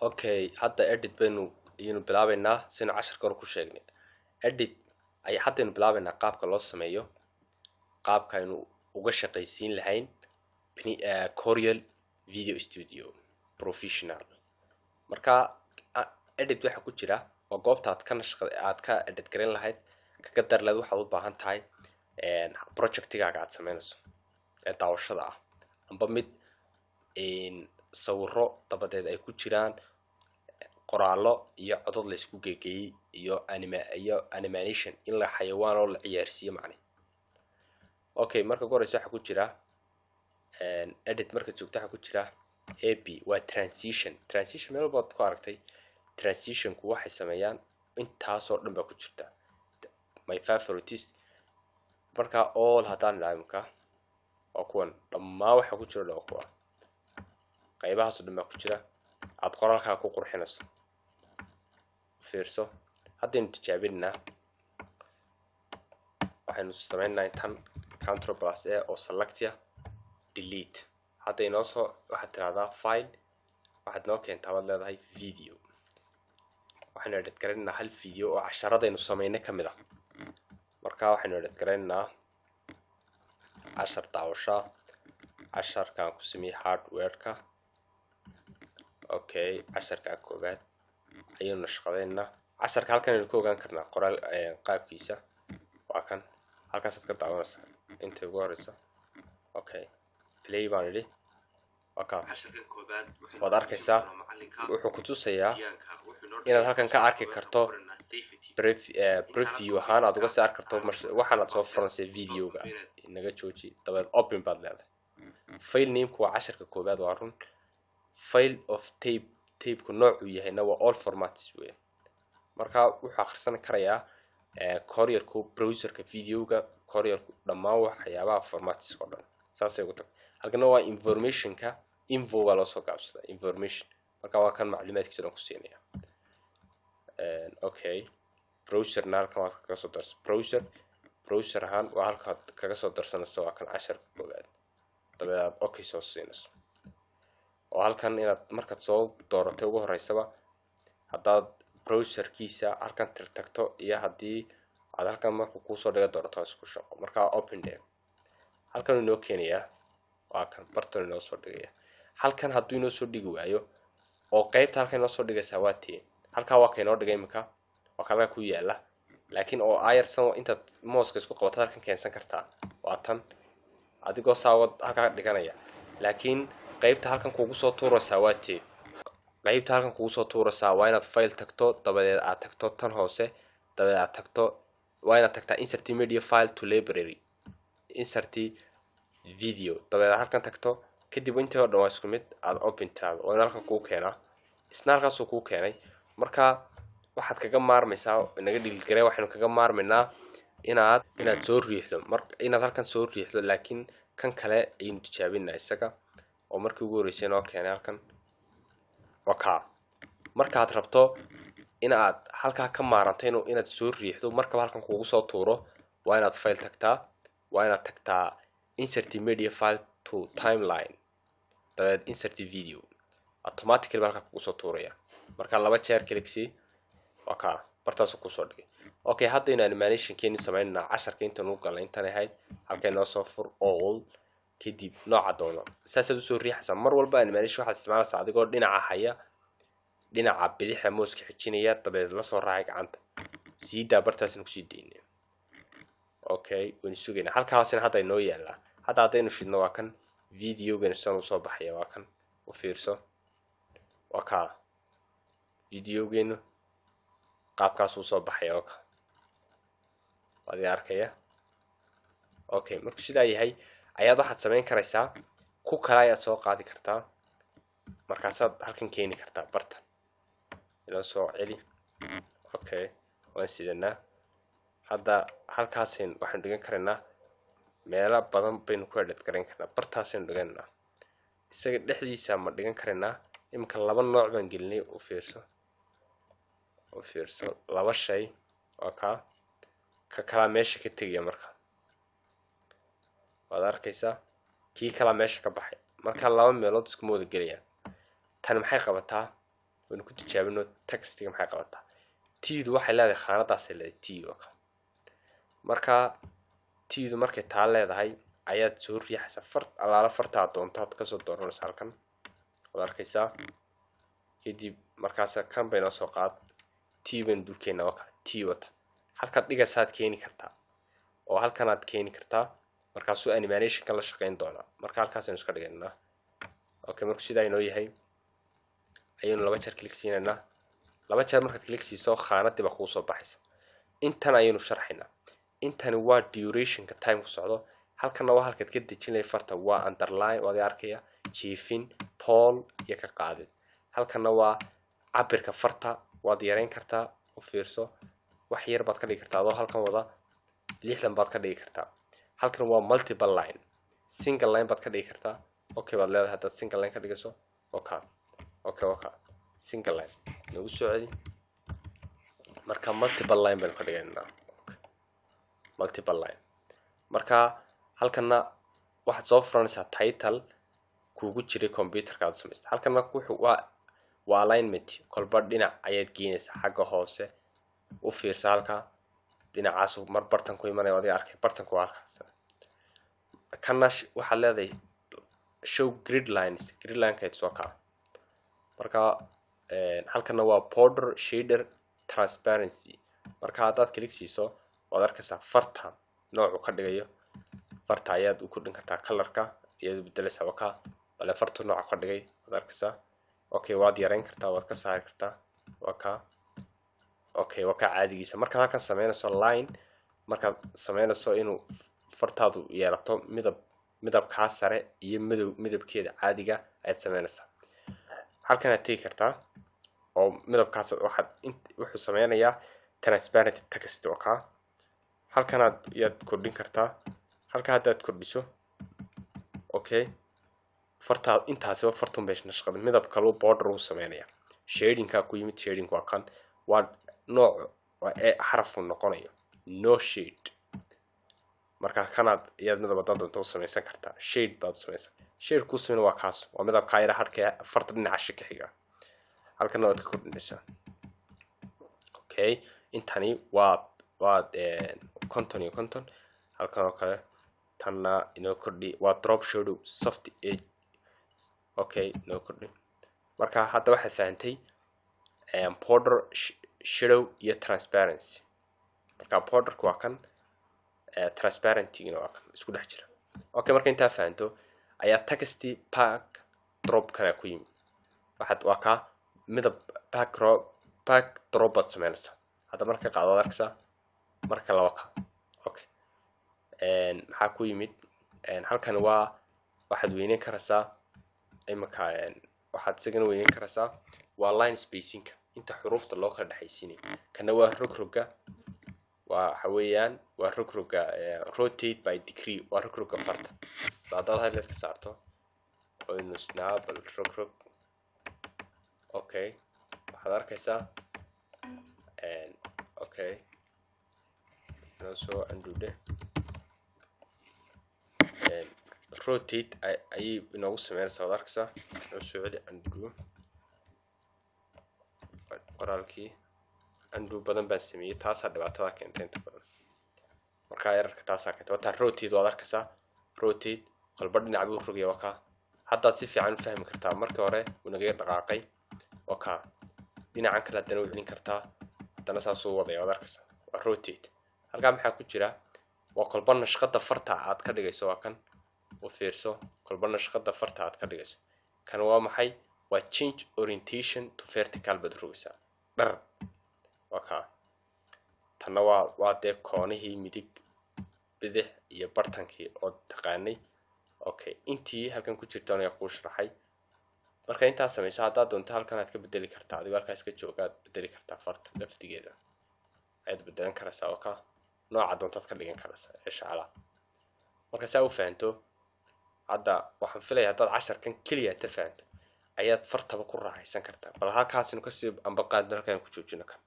Okay, hadda edit baynu bilaabaynaa sina casharka hore ku sheegnay. Edit ay haddaynu bilaabaynaa qaabka loo sameeyo, qaabka aynu uga shaqaysiin lahayn Corel Video Studio Professional. Marka edit waxa ku jira oo goobta aad ka edit gareyn lahayd kaga dar lahayd waxaad u baahan tahay projectigaaga aad sameynayso ee daawashada ah amba mid sawiro dabadeed ay ku jiraan qoraallo iyo codad la isku geeyay iyo animation in la xayawaan oo la ciyaarsiyo macna. Okay, marka horeysa waxa ku jira edit marka joogto waxa ku jira AP waa transition meel baad ku aragtay transitionku waxay sameeyaan intaas oo dhan ba ku jirta my favorites marka all hadaan dhaamka oo kuwan dhammaan waxa ku jira loo kuwa qaybahaas oo dhan ba ku jira aad qoraalka ku qurxinayso fiirso haddaynu tijaabinaa waxaynu sameynaa tan control plus a oo selectia delete hadday noo soo waxaad tiraahdaa file waxaad noo keentaa waad leedahay video waxaynu edit garaynaa hal video oo casharadaynu sameynay ka mid ah marka waxaynu edit garaynaa cashar daawasho casharkan ku sameeyay hardware-ka okay casharka koobaad ayaynu nashqadeynaa casharka halkan aynu ku ogaan karnaa qoraal qaabkiisa waa kan halkaas aad ka daawanaysaa inta ugu horeysa okay play baan idhi waka casharka koobaad waad arkaysaa wuxuu ku tusayaa inaad halkan ka arki karto preview ahaan aad uga saar karto waxaanaad soo furansay videoga inaga jooji dabeed open baad leedahay file name-ku waa casharka koobaad waa run file of tape-ku noocuu yahayna waa all formats wey marka wuxuu akhrisan karayaa Corel-ku browser-ka videoga Corel-ku dhammaan waxyaabaha formats oo dhan saasay ugu tag halkana waa information-ka info waa loo soo gaabsadaa information marka waa kan macluumaadkiisa dhan ku siinaya okay browser-na halkan waa kaga soo darsan browser ahaan waa halkaad kaga soo darsanayso waa kan casharka koobaad dabeed aad okay soo siinayso oo halkan inaad markaad soo dooratay ugu horeysaba haddaad browserkiisa halkan tagto iyo haddii aad halkan markuu kuusoo dhiga doorato isku shaqo marka open day halkan inoo keenayaa waa kan bartan inoo soo dhigaya halkan hadduu inoo soo dhigi waayo oo qaybta halkan inoo soo dhigaysaa waa tii halkaa waa ka inoo dhigay imika waa kalaa ku yaala laakiin oo ayarsan intaad mooska isku qabato halkan keensan kartaa waa tan adigoo saawad halkaa dhiganaya laakiin qaybta halkan kuugu soo tuuraysaa waa tii qaybta halkan kuugu soo tuuraysaa waa inaad file tagto dabadeed aad tagto tan hoose dabadeed aad tagto waa inaad tagtaa insert media file to library insert video dabadeed aad halkan tagto kadib intii oo dhan waa isku mid aad open tiraado oo halkan kuu keenaa isna halkaasuu kuu keenay marka waxaad kaga maarmaysaa inaga dhigilgaree waxaynu kaga maarmaynaa inaad soo riixdo inaad halkan soo riixdo laakiin kan kale ayaynu tijaabinaa isaga oo markii ugu horeysay noo keenay halkan waka markaad rabto inaad halkaa ka maaranto inaad soo riixdo markaba halkan kuugu soo tuuro waa inaad file tagtaa waa inaad tagtaa insert media file to timeline dabeed insert video automatically halkaa kuugu soo tuuraya marka laba jeer click waka bartaasuu kusoo dhigay okay haddaynu animation-keeni sameynaa casharka intaan u galnay intaan ahayd halkay noo soo fur all kadib nooca doono saasaad usoo riixaysaa mar walba animation waxaad isticmaalaysaa adigoo dhinaca haya dhinaca bidixa mooska xijinaya dabeed la soo raacay gacanta siidaa bartaasna kusii daynay okay waynu sugaynaa halkaasina hadda inoo yaallaa hadda haddaynu shidno waa kan videogan sidan usoo baxaya waa kan u fiirso waa kaa videogeenu qaabkaas uu soo baxaya oo ka waad arkaya okay markuu sidaa yahay ayaad waxaad samayn karaysaa ku kale ayaad soo qaadi kartaa markaasaad halkan keeni kartaa bartan ila soo celi okay waan sidanaa hadda halkaasin waxaan dhigan karaynaa meelo badan baynu ku edit garan karnaa bartaasaynu dhiganaa isaga dhexdiisa ma dhigan karaynaa imika laba nooc baan gelinay u fiirso laba shay oo ka kala meesha ka tegaya marka waad arkaysaa kii kala meesha ka baxay marka laba meelood isku wada gelayaan tan maxay qabataa waynu ku tijaabino textiga maxay qabataa tiidu waxay leedahay khaanadaas ay leedahay tii oo kale marka tiidu markay taa leedahay ayaad soo riixaysaa alaala fartaa doontaad kasoo dooranaysa halkan waad arkaysaa kadib markaas kan bay noo soo qaad tii baynu dulkeena oo kale tii wata halkaad dhigaysaad keeni kartaa oo halkanaad keeni kartaa markaasuu animationka la shaqayn doonaa marka halkaasaynu iska dhigaynaa okay markuu sidaa inoo yahay ayaynu laba jeer click siinaynaa laba jeer markaad click siiso khaanadii baa kuu soo baxaysa intan ayaynu sharxaynaa intani waa durationka time ku socdo halkana waa halkaad ka dejinay farta waa underline waad arkaya jiifin pool iyo ka qaadid halkana waa cabirka farta waad yareyn kartaa u fiirso wax yar baad ka dhigi kartaa adoo halkan wada 60 baad ka dhigi kartaa halkan waa multiple line single line baad ka dhigi kartaa okay baad leedahay haddaad single line ka dhigaso okay single line nagu soo celi marka multiple line baynu ka dhigaynaa multiple line marka halkana waxaad soo furanaysaa title kuugu jiray computerkaad samaystay halkana waa alignment kolba dhinac ayaad geynaysaa xagga hoose u fiirsa halka dhinacaas mar bartan ku imanaya adiga arkay bartanku waa halkaas kana waxaad leedahay show grid line-ka soo kaa marka halkana waa border shader transparency marka haddaad click siiso waad arkaysaa farta noocu ka dhigayo farta ayaad u kordhin kartaa colorka iyadoo bedelaysaa waka bale farta nooca ka dhigay waad arkaysaa okay waad yareyn kartaa waad ka saari kartaa waka okay waka caadigiisa marka halkan sameynayso line marka sameynayso inuu fartaadu yeelato midabka sare iyo midabkeeda caadiga ayaad sameynaysaa halkan aad tagi kartaa oo midabkaas wuxuu sameynayaa transparent text waka halkan ayaad kordhin kartaa halka haddaad kordhiso okay fartaa intaasiba fartun bay shaqada midab kale border uu sameynaya shadingka ku yimid shading waa kan waa nooc xaraf uu noqonayo no shade marka kanaad iyaad midab doonto u sameysan kartaa shade baad sameysan shade ku sameeyna waa kaas waa midab ka yara harka farta dhinaca shaka xiga halkan waad ka kordhinaysaa okay intani waa content halkan oo kale tanna inoo kordhi waa drop shadow soft edge okay inoo kordhi marka hadda waxaad fahantay border shadow iyo transparency marka borderku waa kan transparency-gina waa kan isku dhex jira okay marka intaa fahanto ayaa text pack drop kana ku yimid waxaad waa ka midab pack drop baad sameynaysaa hadda marka qaado arkaysaa marka laba ka okay maxaa ku yimid halkan waa waxaad weyneyn karaysaa imaka waxaad isagana weyneyn karaysaa waa line spacing inta xuruufta loo kala dhaxaysiinay kana waa rogroga waxa weeyaan waa rogroga rotate by degree waa rogroga farta haddaad highlight ka saarto oo inuu snable rogrog okay waxaad arkaysaa okay soo andude rotate ayay inoogu sameynaysaa waad arkaysaa soo celi andu qoraalkii andu badan baan sameeyey taasaa dhibaatada keentay inta badan marka errorka taasaa keentay wataa rotate waad arkaysaa rotate qalba dhinac buu rogaya waka haddaad si fiican u fahmi kartaa markii hore uu naga dhaqaaqay waka dhinacan kale haddana u celin kartaa haddana saasuu wadaya waad arkaysaa waa rotate halkaa maxaa ku jira waa kolba nashqada farta aad ka dhigayso waa kan u fiirso kolba nashqada farta aad ka dhigayso kan waa maxay waa change orientation to vertical baad rogaysaa dhar waka tanna waa dee koonihii midig bidix iyo bartankii oo taqaanay okay intii halkan ku jirtaan ayaa kuu sharaxay marka intaa sameyso haddaad doonto halkan aad ka bedeli kartaa adigoo halkaas ka joogaad bedeli kartaa farta laftigeeda ayaad bedelan karaysaa waka nooca doontaad ka dhigan karaysaa insha marka saa u fahanto hadda waxaan filaya haddaad casharkan keliya ta fahanto ayaad fartaba ku raaxaysan kartaa bal halkaasinu kasii amba qaadin halkan ku joojino kan